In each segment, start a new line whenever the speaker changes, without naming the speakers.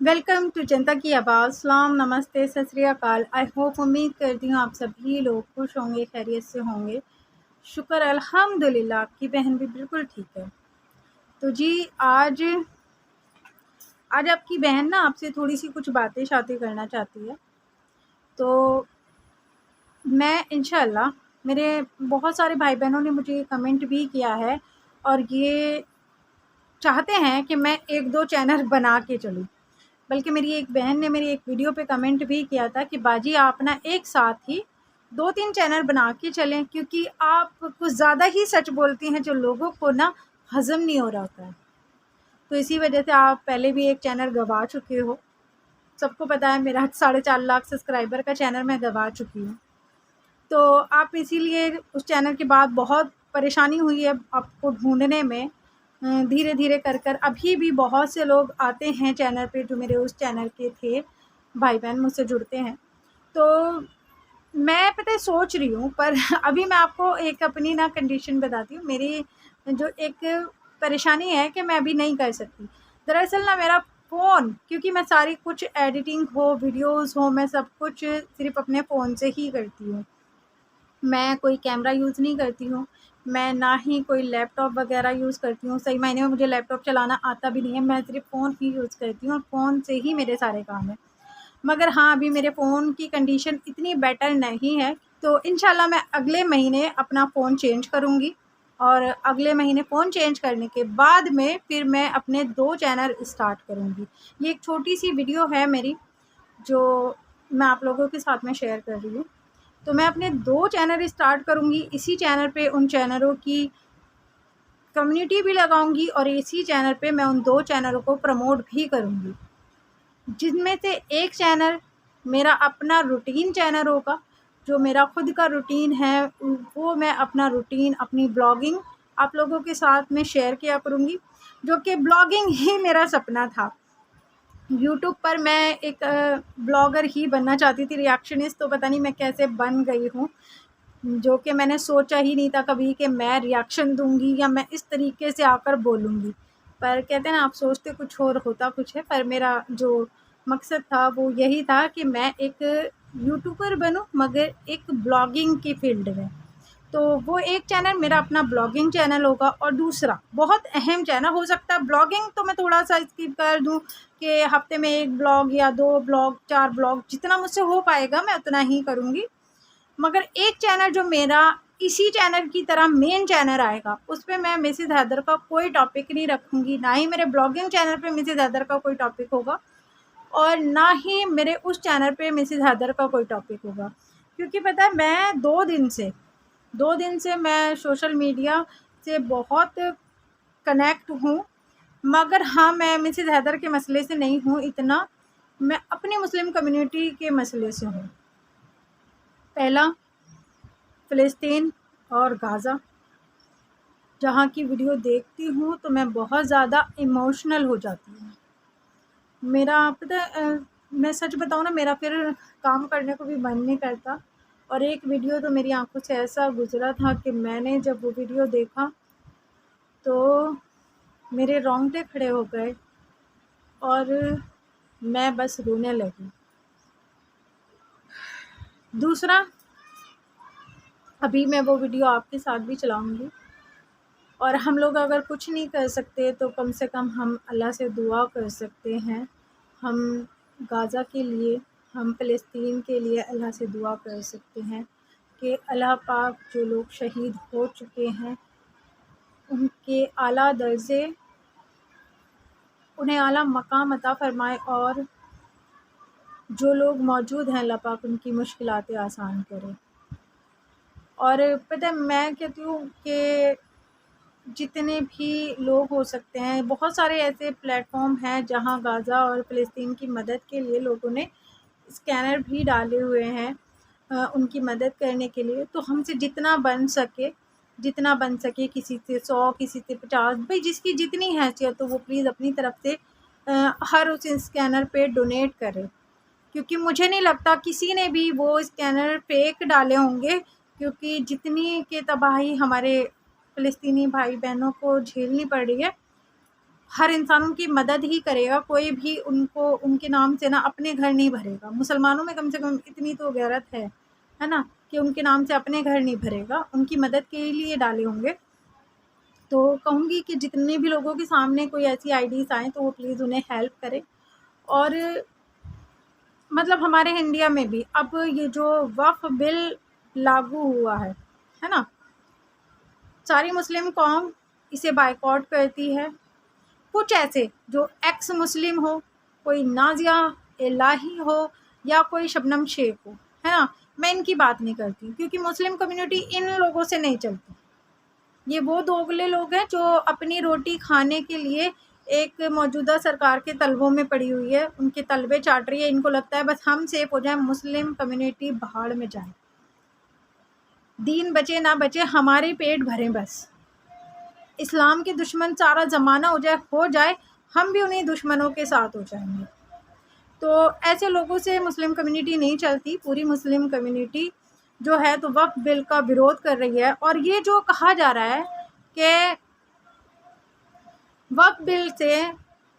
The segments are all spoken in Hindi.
वेलकम टू जनता की आवाज़। सलाम, नमस्ते, सत श्री अकाल। आई होप, उम्मीद करती हूँ आप सभी लोग खुश होंगे, खैरियत से होंगे। शुक्र अल्हम्दुलिल्लाह आपकी बहन भी बिल्कुल ठीक है। तो जी आज आज आपकी बहन ना आपसे थोड़ी-सी कुछ बातें-शातें करना चाहती है। तो मैं इंशाअल्लाह, मेरे बहुत सारे भाई-बहनों ने मुझे कमेंट भी किया है और ये चाहते हैं कि मैं 1-2 चैनल बना के चलूँ। बल्कि मेरी एक बहन ने मेरी एक वीडियो पे कमेंट भी किया था कि बाजी आप ना एक साथ ही 2-3 चैनल बना के चलें, क्योंकि आप कुछ ज़्यादा ही सच बोलती हैं जो लोगों को ना हज़म नहीं हो रहा होता है। तो इसी वजह से आप पहले भी एक चैनल गँवा चुके हो। सबको पता है मेरा 4.5 लाख सब्सक्राइबर का चैनल मैं गँवा चुकी हूँ। तो आप इसीलिए उस चैनल के बाद बहुत परेशानी हुई है आपको ढूँढने में। धीरे-धीरे कर अभी भी बहुत से लोग आते हैं चैनल पे जो मेरे उस चैनल के थे, भाई-बहन मुझसे जुड़ते हैं। तो मैं पता है सोच रही हूँ, पर अभी मैं आपको एक अपनी ना कंडीशन बताती हूँ। मेरी जो एक परेशानी है कि मैं अभी नहीं कर सकती। दरअसल ना मेरा फ़ोन, क्योंकि मैं सारी कुछ एडिटिंग हो, वीडियोज़ हो, मैं सब कुछ सिर्फ़ अपने फ़ोन से ही करती हूँ। मैं कोई कैमरा यूज़ नहीं करती हूँ, मैं ना ही कोई लैपटॉप वग़ैरह यूज़ करती हूँ। सही मायने में मुझे लैपटॉप चलाना आता भी नहीं है, मैं सिर्फ़ फ़ोन ही यूज़ करती हूँ और फ़ोन से ही मेरे सारे काम हैं। मगर हाँ, अभी मेरे फ़ोन की कंडीशन इतनी बेटर नहीं है, तो इंशाल्लाह मैं अगले महीने अपना फ़ोन चेंज करूँगी और अगले महीने फ़ोन चेंज करने के बाद में फिर मैं अपने 2 चैनल स्टार्ट करूँगी। ये एक छोटी-सी वीडियो है मेरी, जो मैं आप लोगों के साथ में शेयर कर रही हूँ। तो मैं अपने 2 चैनल स्टार्ट करूँगी, इसी चैनल पे उन चैनलों की कम्युनिटी भी लगाऊँगी और इसी चैनल पे मैं उन 2 चैनलों को प्रमोट भी करूँगी। जिनमें से एक चैनल मेरा अपना रूटीन चैनल होगा, जो मेरा खुद का रूटीन है, वो मैं अपना रूटीन, अपनी ब्लॉगिंग आप लोगों के साथ में शेयर किया करूँगी, जो कि ब्लॉगिंग ही मेरा सपना था। यूट्यूब पर मैं एक ब्लॉगर ही बनना चाहती थी, रिएक्शनिस्ट, तो पता नहीं मैं कैसे बन गई हूँ। जो कि मैंने सोचा ही नहीं था कभी कि मैं रिएक्शन दूँगी या मैं इस तरीके से आकर बोलूँगी। पर कहते हैं ना, आप सोचते कुछ और होता कुछ है। पर मेरा जो मकसद था वो यही था कि मैं एक यूट्यूबर बनूँ, मगर एक ब्लॉगिंग की फ़ील्ड में। तो वो एक चैनल मेरा अपना ब्लॉगिंग चैनल होगा और दूसरा बहुत अहम चैनल हो सकता है, ब्लॉगिंग तो मैं थोड़ा-सा स्किप कर दूँ कि हफ़्ते में 1 ब्लॉग या 2 ब्लॉग, 4 ब्लॉग, जितना मुझसे हो पाएगा मैं उतना ही करूँगी। मगर एक चैनल जो मेरा इसी चैनल की तरह मेन चैनल आएगा, उसपे मैं मिसेज़ हैदर का कोई टॉपिक नहीं रखूँगी, ना ही मेरे ब्लॉगिंग चैनल पे मिसेज़ हैदर का कोई टॉपिक होगा और ना ही मेरे उस चैनल पे मिसेज़ हैदर का कोई टॉपिक होगा। क्योंकि पता है, मैं 2 दिन से मैं सोशल मीडिया से बहुत कनेक्ट हूँ, मगर हाँ, मैं मिसेज़ हैदर के मसले से नहीं हूँ इतना, मैं अपनी मुस्लिम कम्युनिटी के मसले से हूँ। पहला, फ़िलिस्तीन और गाज़ा, जहाँ की वीडियो देखती हूँ तो मैं बहुत ज़्यादा इमोशनल हो जाती हूँ। मेरा पता है, मैं सच बताऊँ ना, मेरा फिर काम करने को भी मन नहीं करता और एक वीडियो तो मेरी आँखों से ऐसा गुज़रा था कि मैंने जब वो वीडियो देखा तो मेरे रोंगटे खड़े हो गए और मैं बस रोने लगी। दूसरा, अभी मैं वो वीडियो आपके साथ भी चलाऊँगी और हम लोग अगर कुछ नहीं कर सकते तो कम से कम हम अल्लाह से दुआ कर सकते हैं। हम गाज़ा के लिए, हम फ़िलिस्तीन के लिए अल्लाह से दुआ कर सकते हैं कि अल्लाह पाक जो लोग शहीद हो चुके हैं, उनके आला दर्जे, उन्हें आला मकाम अता फ़रमाए और जो लोग मौजूद हैं, अल्लाह पाक उनकी मुश्किलातें आसान करे। और पता है, मैं कहती हूँ कि जितने भी लोग हो सकते हैं, बहुत सारे ऐसे प्लेटफ़ॉर्म हैं जहाँ गाज़ा और फ़िलिस्तीन की मदद के लिए लोगों ने स्कैनर भी डाले हुए हैं उनकी मदद करने के लिए। तो हमसे जितना बन सके, किसी से 100, किसी से 50, भई जिसकी जितनी हैसियत हो वो प्लीज़ अपनी तरफ से हर उस स्कैनर पे डोनेट करे। क्योंकि मुझे नहीं लगता किसी ने भी वो स्कैनर फ़ेक डाले होंगे, क्योंकि जितनी कि तबाही हमारे फ़िलिस्तीनी भाई-बहनों को झेलनी पड़ रही है, हर इंसान उनकी मदद ही करेगा, कोई भी उनको उनके नाम से ना अपने घर नहीं भरेगा। मुसलमानों में कम से कम इतनी तो गैरत है ना, कि उनके नाम से अपने घर नहीं भरेगा, उनकी मदद के लिए डाले होंगे। तो कहूँगी कि जितने भी लोगों के सामने कोई ऐसी आईडीज़ आएँ तो वो प्लीज़ उन्हें हेल्प करें। और मतलब हमारे इंडिया में भी अब ये जो वक्फ बिल लागू हुआ है ना, सारी मुस्लिम कौम इसे बायकॉट करती है। कुछ ऐसे जो एक्स मुस्लिम हो, कोई नाज़िया इलाही हो या कोई शबनम शेख हो, है ना, मैं इनकी बात नहीं करती, क्योंकि मुस्लिम कम्युनिटी इन लोगों से नहीं चलती। ये वो दोगले लोग हैं जो अपनी रोटी खाने के लिए एक मौजूदा सरकार के तलबों में पड़ी हुई है, उनके तलबे चाट रही है। इनको लगता है बस हम सेफ हो जाएं, मुस्लिम कम्युनिटी भाड़ में जाए, दीन बचे ना बचे, हमारे पेट भरें बस। इस्लाम के दुश्मन सारा ज़माना हो जाए, हम भी उन्हीं दुश्मनों के साथ हो जाएंगे। तो ऐसे लोगों से मुस्लिम कम्युनिटी नहीं चलती। पूरी मुस्लिम कम्युनिटी जो है तो वक्फ बिल का विरोध कर रही है। और ये जो कहा जा रहा है कि वक्फ बिल से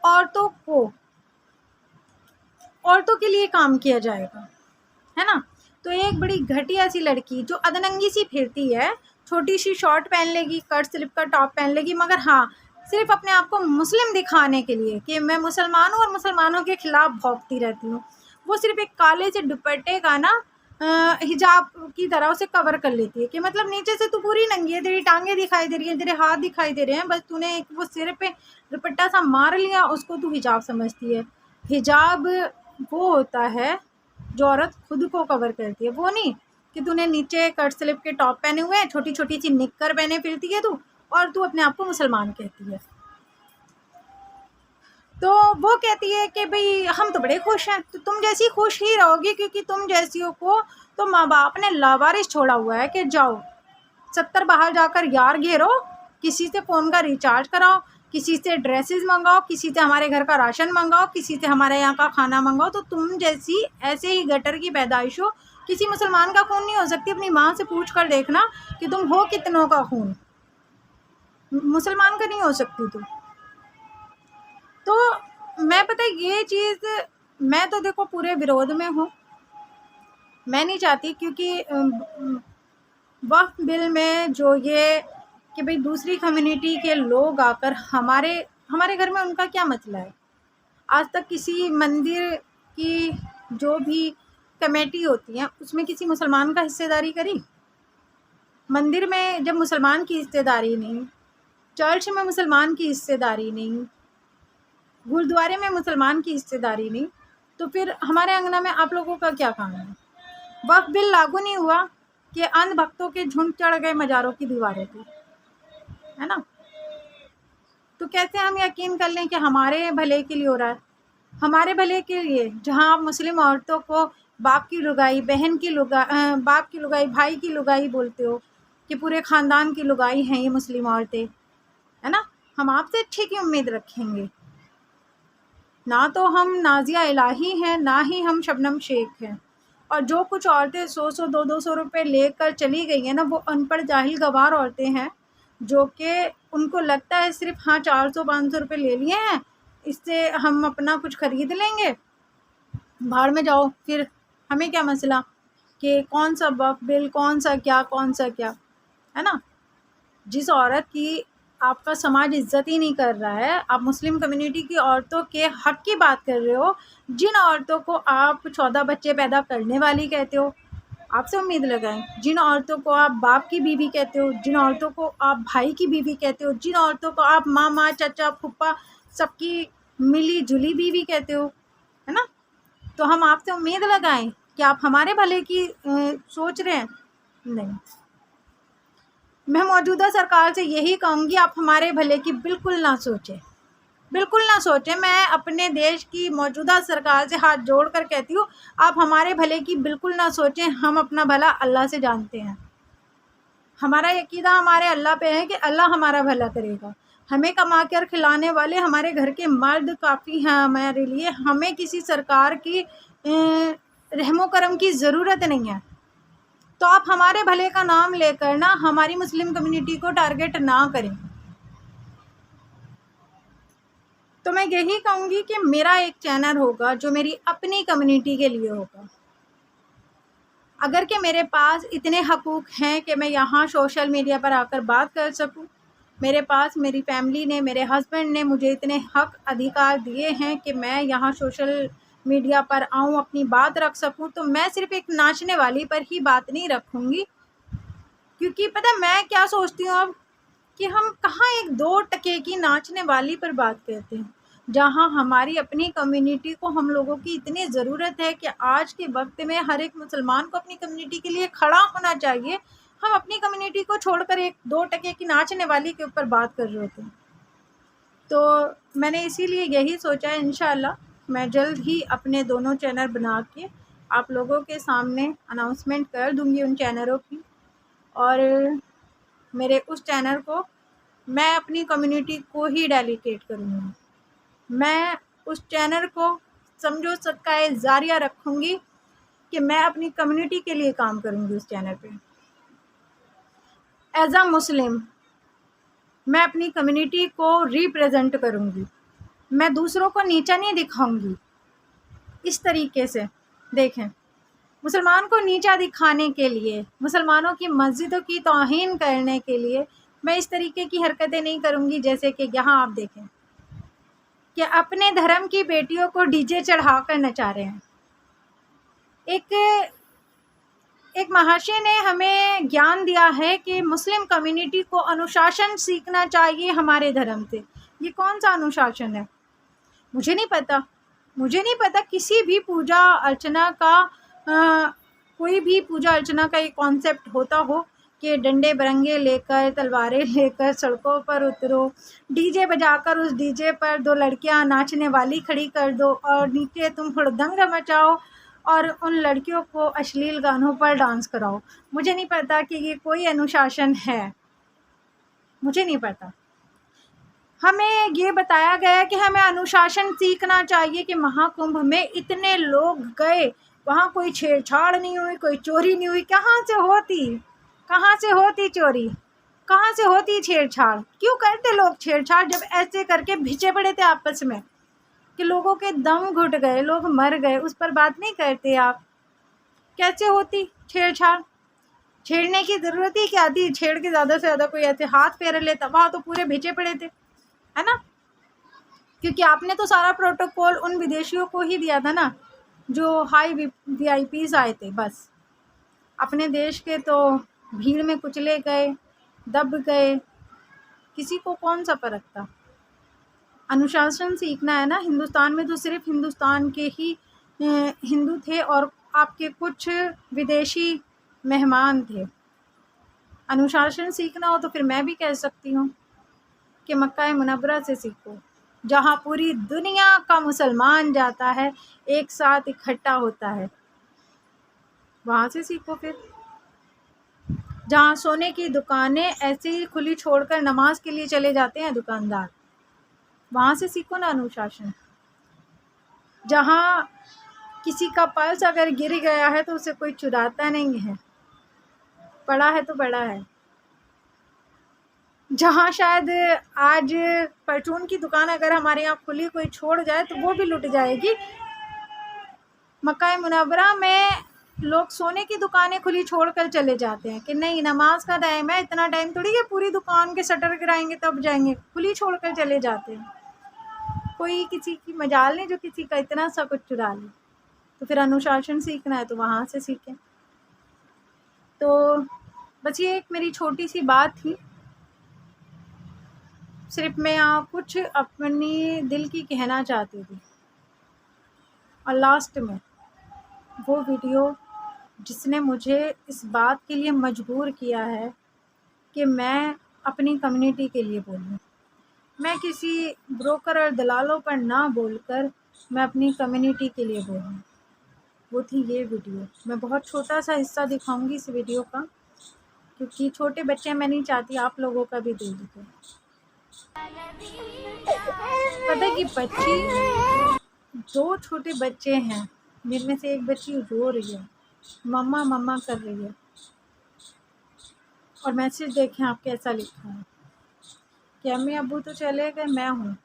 औरतों के लिए काम किया जाएगा, है ना, तो एक बड़ी घटिया सी लड़की जो अधनंगी सी फिरती है, छोटी सी शॉर्ट पहन लेगी, कट स्लिप का टॉप पहन लेगी, मगर हाँ सिर्फ अपने आप को मुस्लिम दिखाने के लिए कि मैं मुसलमान हूँ और मुसलमानों के खिलाफ भौंकती रहती हूँ, वो सिर्फ एक काले से दुपट्टे का ना हिजाब की तरह उसे कवर कर लेती है कि मतलब नीचे से तू पूरी नंगी है, तेरी टांगे दिखाई दे रही हैं, तेरे हाथ दिखाई दे रहे हैं, बस तूने एक वो सिर पे दुपट्टा सा मार लिया, उसको तू हिजाब समझती है। हिजाब वो होता है जो औरत खुद को कवर करती है, वो नहीं कि तूने नीचे कट स्लिप के टॉप पहने हुए हैं, छोटी छोटी सी निक्कर पहने फिरती है तू, और तू अपने आप को मुसलमान कहती है। तो वो कहती है कि भाई हम तो बड़े खुश हैं, तो तुम जैसी खुश ही रहोगी, क्योंकि तुम जैसियों को तो माँ बाप ने लावारिस छोड़ा हुआ है कि जाओ 70 बाहर जाकर यार घेरो, किसी से फ़ोन का रिचार्ज कराओ, किसी से ड्रेसेस मंगाओ, किसी से हमारे घर का राशन मंगाओ, किसी से हमारे यहाँ का खाना मंगाओ। तो तुम जैसी ऐसे ही गटर की पैदाइश हो, किसी मुसलमान का खून नहीं हो सकती। अपनी माँ से पूछ कर देखना कि तुम हो कितनों का खून, मुसलमान का नहीं हो सकती तुम। तो मैं पता है ये चीज़, मैं तो देखो पूरे विरोध में हूँ, मैं नहीं चाहती, क्योंकि वक्फ बिल में जो ये कि भाई दूसरी कम्युनिटी के लोग आकर हमारे घर में उनका क्या मसला है। आज तक किसी मंदिर की जो भी कमेटी होती है उसमें किसी मुसलमान का हिस्सेदारी करी? मंदिर में जब मुसलमान की हिस्सेदारी नहीं, चर्च में मुसलमान की हिस्सेदारी नहीं, गुरुद्वारे में मुसलमान की हिस्सेदारी नहीं, तो फिर हमारे अंगना में आप लोगों का क्या काम है? वक्फ बिल लागू नहीं हुआ कि अंध भक्तों के झुंड चढ़ गए मज़ारों की दीवारों पे, है ना। तो कैसे हम यकीन कर लें कि हमारे भले के लिए हो रहा है? हमारे भले के लिए, जहाँ आप मुस्लिम औरतों को बाप की लुगाई, बहन की बाप की लुगाई, भाई की लुगाई बोलते हो कि पूरे ख़ानदान की लुगाई हैं ये मुस्लिम औरतें, है ना। हम आपसे अच्छे की उम्मीद रखेंगे? ना तो हम नाज़िया इलाही हैं, ना ही हम शबनम शेख हैं। और जो कुछ औरतें 100-100 200-200 रुपये लेकर चली गई हैं ना, वो अनपढ़ जाहिल गवार औरतें हैं, जो कि उनको लगता है सिर्फ हाँ 400-500 रुपये ले लिए हैं, इससे हम अपना कुछ ख़रीद लेंगे, भाड़ में जाओ, फिर हमें क्या मसला कि कौन सा वक्फ बिल, कौन सा क्या, है ना। जिस औरत की आपका समाज इज़्ज़त ही नहीं कर रहा है, आप मुस्लिम कम्युनिटी की औरतों के हक़ की बात कर रहे हो, जिन औरतों को आप 14 बच्चे पैदा करने वाली कहते हो, आपसे उम्मीद लगाएं। जिन औरतों को आप बाप की बीवी कहते हो, जिन औरतों को आप भाई की बीवी कहते हो, जिन औरतों को आप मामा, चाचा, फूफा सबकी मिली जुली बीवी कहते हो, है ना, तो हम आपसे उम्मीद लगाएं कि आप हमारे भले की सोच रहे हैं? नहीं। मैं मौजूदा सरकार से यही कहूँगी, आप हमारे भले की बिल्कुल ना सोचें, बिल्कुल ना सोचें। मैं अपने देश की मौजूदा सरकार से हाथ जोड़ कर कहती हूँ, आप हमारे भले की बिल्कुल ना सोचें। हम अपना भला अल्लाह से जानते हैं, हमारा यकीदा हमारे अल्लाह पे है कि अल्लाह हमारा भला करेगा। हमें कमा कर खिलाने वाले हमारे घर के मर्द काफ़ी हैं हमारे लिए, हमें किसी सरकार की रहमो करम की ज़रूरत नहीं है। तो आप हमारे भले का नाम लेकर ना हमारी मुस्लिम कम्युनिटी को टारगेट ना करें। तो मैं यही कहूँगी कि मेरा एक चैनल होगा जो मेरी अपनी कम्युनिटी के लिए होगा। अगर कि मेरे पास इतने हकूक़ हैं कि मैं यहाँ सोशल मीडिया पर आकर बात कर सकूँ, मेरे पास मेरी फैमिली ने, मेरे हस्बैंड ने मुझे इतने हक अधिकार दिए हैं कि मैं यहाँ सोशल मीडिया पर आऊँ, अपनी बात रख सकूँ, तो मैं सिर्फ़ एक नाचने वाली पर ही बात नहीं रखूँगी। क्योंकि पता मैं क्या सोचती हूँ अब, कि हम कहाँ एक 2 टके की नाचने वाली पर बात करते हैं, जहाँ हमारी अपनी कम्युनिटी को हम लोगों की इतनी ज़रूरत है कि आज के वक्त में हर एक मुसलमान को अपनी कम्युनिटी के लिए खड़ा होना चाहिए। हम अपनी कम्युनिटी को छोड़कर एक 2 टके की नाचने वाली के ऊपर बात कर रहे होते हैं। तो मैंने इसीलिए यही सोचा है, इंशाअल्लाह मैं जल्द ही अपने दोनों चैनल बना के आप लोगों के सामने अनाउंसमेंट कर दूँगी उन चैनलों की। और मेरे उस चैनल को मैं अपनी कम्युनिटी को ही डेडिकेट करूँगी। मैं उस चैनल को समझो सदक़ाए ज़ारिया रखूँगी कि मैं अपनी कम्युनिटी के लिए काम करूँगी उस चैनल पे। एज़ अ मुस्लिम मैं अपनी कम्युनिटी को रिप्रेजेंट करूँगी। मैं दूसरों को नीचा नहीं दिखाऊँगी। इस तरीके से देखें, मुसलमान को नीचा दिखाने के लिए, मुसलमानों की मस्जिदों की तौहीन करने के लिए मैं इस तरीके की हरकतें नहीं करूँगी। जैसे कि यहाँ आप देखें कि अपने धर्म की बेटियों को डीजे चढ़ाकर नचा रहे हैं। एक महर्षि ने हमें ज्ञान दिया है कि मुस्लिम कम्युनिटी को अनुशासन सीखना चाहिए हमारे धर्म से। ये कौन-सा अनुशासन है? मुझे नहीं पता। मुझे नहीं पता किसी भी पूजा अर्चना का कोई भी पूजा अर्चना का एक कॉन्सेप्ट होता हो कि डंडे बरंगे लेकर, तलवारें लेकर सड़कों पर उतरो, डीजे बजाकर उस डीजे पर 2 लड़कियां नाचने वाली खड़ी कर दो और नीचे तुम हुड़दंग मचाओ और उन लड़कियों को अश्लील गानों पर डांस कराओ। मुझे नहीं पता कि ये कोई अनुशासन है, मुझे नहीं पता। हमें ये बताया गया कि हमें अनुशासन सीखना चाहिए कि महाकुंभ में इतने लोग गए, वहाँ कोई छेड़छाड़ नहीं हुई, कोई चोरी नहीं हुई। कहाँ से होती? कहाँ से होती चोरी? कहाँ से होती छेड़छाड़? क्यों करते लोग छेड़छाड़ जब ऐसे करके भिजे पड़े थे आपस में कि लोगों के दम घुट गए, लोग मर गए, उस पर बात नहीं करते आप? कैसे होती छेड़छाड़? छेड़ने की ज़रूरत ही क्या थी? छेड़ के ज़्यादा से ज़्यादा कोई ऐसे हाथ फेर लेता, वहाँ तो पूरे भिजे पड़े थे, है ना? क्योंकि आपने तो सारा प्रोटोकॉल उन विदेशियों को ही दिया था ना, जो हाई वीआईपीज़ आए थे। बस अपने देश के तो भीड़ में कुचले गए, दब गए, किसी को कौन सा फ़र्क था? अनुशासन सीखना है ना। हिंदुस्तान में तो सिर्फ़ हिंदुस्तान के ही हिंदू थे और आपके कुछ विदेशी मेहमान थे। अनुशासन सीखना हो तो फिर मैं भी कह सकती हूँ कि मक्का मुनव्वरा से सीखो, जहाँ पूरी दुनिया का मुसलमान जाता है, एक साथ इकट्ठा होता है, वहाँ से सीखो। फिर जहाँ सोने की दुकानें ऐसे ही खुली छोड़कर नमाज के लिए चले जाते हैं दुकानदार, वहाँ से सीखो ना अनुशासन। जहाँ किसी का पर्स अगर गिर गया है तो उसे कोई चुराता नहीं है, पड़ा है तो पड़ा है। जहाँ शायद आज परचून की दुकान अगर हमारे यहाँ खुली कोई छोड़ जाए तो वो भी लुट जाएगी, मक्का मुनव्वरा में लोग सोने की दुकानें खुली छोड़कर चले जाते हैं कि नहीं नमाज का टाइम है, इतना टाइम थोड़ी है पूरी दुकान के शटर गिराएंगे तब जाएंगे, खुली छोड़कर चले जाते हैं। कोई किसी की मजाल नहीं जो किसी का इतना सा कुछ चुरा ले। तो फिर अनुशासन सीखना है तो वहाँ से सीखें। तो बस ये एक मेरी छोटी सी बात थी, सिर्फ मैं यहाँ कुछ अपनी दिल की कहना चाहती थी। और लास्ट में वो वीडियो जिसने मुझे इस बात के लिए मजबूर किया है कि मैं अपनी कम्युनिटी के लिए बोलूँ, मैं किसी ब्रोकर और दलालों पर ना बोलकर मैं अपनी कम्युनिटी के लिए बोलूँ, वो थी ये वीडियो। मैं बहुत छोटा सा हिस्सा दिखाऊंगी इस वीडियो का, क्योंकि छोटे बच्चे मैं नहीं चाहती आप लोगों का भी दिल दुखे। पता है कि बच्ची 2 छोटे बच्चे हैं, जिनमें से एक बच्ची रो रही है, मम्मा मम्मा कर रही है। और मैसेज देखें आप कैसा लिखा है कि अम्मी अब्बू तो चले गए, मैं हूँ।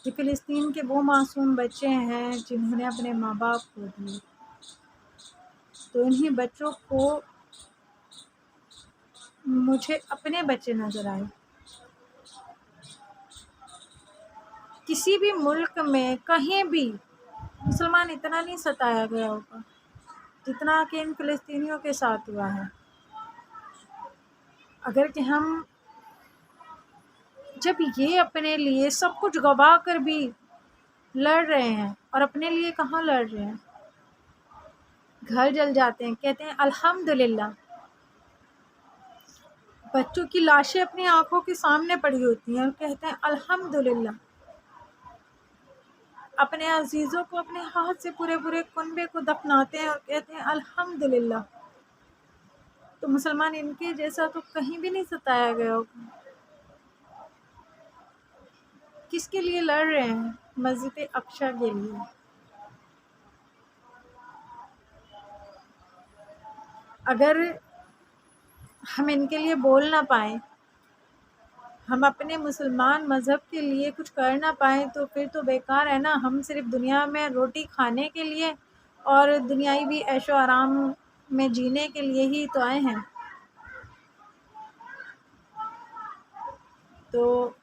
जो फ़िलिस्तीन के वो मासूम बच्चे हैं जिन्होंने अपने माँ बाप खो दिए, तो इन्हीं बच्चों को मुझे अपने बच्चे नज़र आए। किसी भी मुल्क में कहीं भी मुसलमान इतना नहीं सताया गया होगा जितना कि इन फ़िलिस्तीनियों के साथ हुआ है। अगर कि हम जब ये अपने लिए सब कुछ गवा कर भी लड़ रहे हैं, और अपने लिए कहाँ लड़ रहे हैं, घर जल जाते हैं, कहते हैं अल्हम्दुलिल्लाह। बच्चों की लाशें अपनी आंखों के सामने पड़ी होती हैं और कहते हैं अल्हम्दुलिल्लाह। अपने अजीज़ों को अपने हाथ से पूरे पूरे कुनबे को दफनाते हैं और कहते हैं अल्हम्दुलिल्लाह। तो मुसलमान इनके जैसा तो कहीं भी नहीं सताया गया होगा। किसके लिए लड़ रहे हैं? मस्जिद अक्सा के लिए। अगर हम इनके लिए बोल ना पाएँ, हम अपने मुसलमान मज़हब के लिए कुछ कर ना पाएँ, तो फिर तो बेकार है ना। हम सिर्फ़ दुनिया में रोटी खाने के लिए और दुनियावी भी ऐशो आराम में जीने के लिए ही तो आए हैं। तो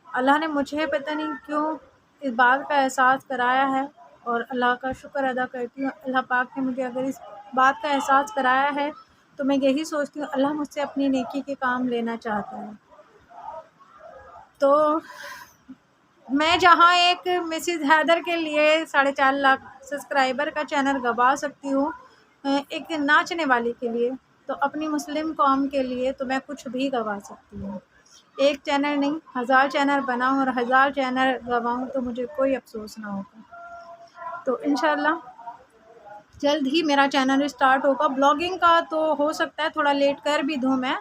अल्लाह ने मुझे पता नहीं क्यों इस बात का एहसास कराया है, और अल्लाह का शुक्र अदा करती हूँ। अल्लाह पाक ने मुझे अगर इस बात का एहसास कराया है, तो मैं यही सोचती हूँ अल्लाह मुझसे अपनी नेकी के काम लेना चाहता है। तो मैं जहाँ एक मिसेज़ हैदर के लिए 4.5 लाख सब्सक्राइबर का चैनल गँवा सकती हूँ एक नाचने वाली के लिए, तो अपनी मुस्लिम कौम के लिए तो मैं कुछ भी गँवा सकती हूँ। एक चैनल नहीं, 1000 चैनल बनाऊँ और 1000 चैनल गँवाऊँ तो मुझे कोई अफ़सोस ना होगा। तो इंशाअल्लाह जल्द ही मेरा चैनल स्टार्ट होगा। ब्लॉगिंग का तो हो सकता है थोड़ा लेट कर भी दूँ मैं,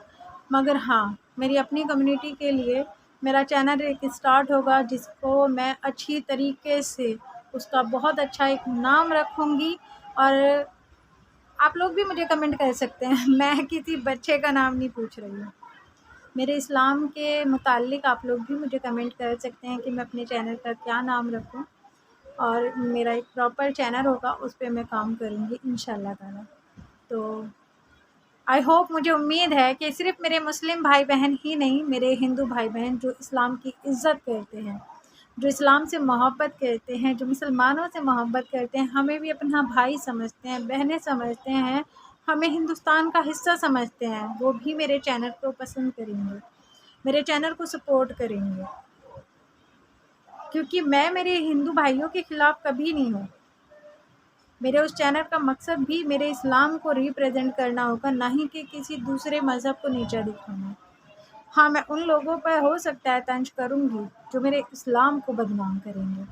मगर हाँ, मेरी अपनी कम्युनिटी के लिए मेरा चैनल एक स्टार्ट होगा, जिसको मैं अच्छी तरीके से उसका बहुत अच्छा एक नाम रखूँगी। और आप लोग भी मुझे कमेंट कर सकते हैं, मैं किसी बच्चे का नाम नहीं पूछ रही हूँ। मेरे इस्लाम के मुताल्लिक़ आप लोग भी मुझे कमेंट कर सकते हैं कि मैं अपने चैनल का क्या नाम रखूँ, और मेरा एक प्रॉपर चैनल होगा, उस पे मैं काम करूँगी इंशाअल्लाह ताला। तो आई होप, मुझे उम्मीद है कि सिर्फ़ मेरे मुस्लिम भाई-बहन ही नहीं, मेरे हिंदू भाई-बहन जो इस्लाम की इज़्ज़त करते हैं, जो इस्लाम से मोहब्बत करते हैं, जो मुसलमानों से मोहब्बत करते हैं, हमें भी अपना भाई समझते हैं, बहनें समझते हैं, हमें हिंदुस्तान का हिस्सा समझते हैं, वो भी मेरे चैनल को पसंद करेंगे, मेरे चैनल को सपोर्ट करेंगे। क्योंकि मैं मेरे हिंदू भाइयों के ख़िलाफ़ कभी नहीं हूँ। मेरे उस चैनल का मकसद भी मेरे इस्लाम को रिप्रेजेंट करना होगा, ना ही कि किसी दूसरे मज़हब को नीचा दिखाना। हाँ, मैं उन लोगों पर हो सकता है तंज करूँगी जो मेरे इस्लाम को बदनाम करेंगे,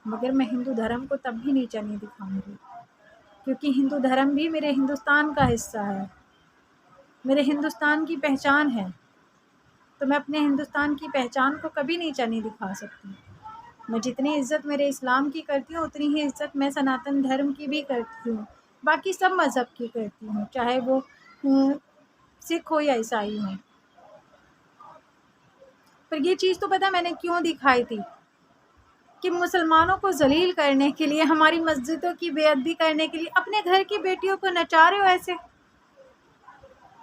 मगर मैं हिंदू धर्म को तब भी नीचा नहीं दिखाऊँगी, क्योंकि हिंदू धर्म भी मेरे हिंदुस्तान का हिस्सा है, मेरे हिंदुस्तान की पहचान है। तो मैं अपने हिंदुस्तान की पहचान को कभी नीचा नहीं दिखा सकती। मैं जितनी इज़्ज़त मेरे इस्लाम की करती हूँ, उतनी ही इज़्ज़त मैं सनातन धर्म की भी करती हूँ, बाकी सब मज़हब की करती हूँ, चाहे वो सिख हो या ईसाई हो। पर ये चीज़ तो पता है मैंने क्यों दिखाई थी, कि मुसलमानों को ज़लील करने के लिए, हमारी मस्जिदों की बेअदबी करने के लिए, अपने घर की बेटियों को नचा रहे हो ऐसे।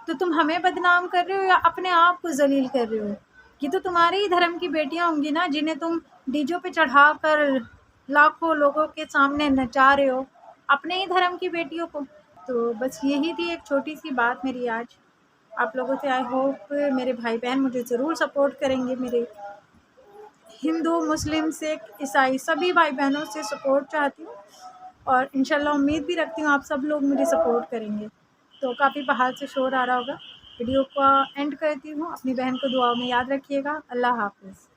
तो तुम हमें बदनाम कर रहे हो या अपने आप को ज़लील कर रहे हो? ये तो तुम्हारे ही धर्म की बेटियाँ होंगी ना, जिन्हें तुम डीजों पे चढ़ाकर लाखों लोगों के सामने नचा रहे हो, अपने ही धर्म की बेटियों को। तो बस यही थी एक छोटी-सी बात मेरी आज आप लोगों से। आई होप मेरे भाई-बहन मुझे ज़रूर सपोर्ट करेंगे, मेरे हिंदू, मुस्लिम, सिख, ईसाई सभी भाई-बहनों से सपोर्ट चाहती हूँ, और इंशाल्लाह उम्मीद भी रखती हूँ आप सब लोग मुझे सपोर्ट करेंगे। तो काफ़ी बाहर से शोर आ रहा होगा, वीडियो का एंड करती हूँ। अपनी बहन को दुआओं में याद रखिएगा। अल्लाह हाफ़िज़।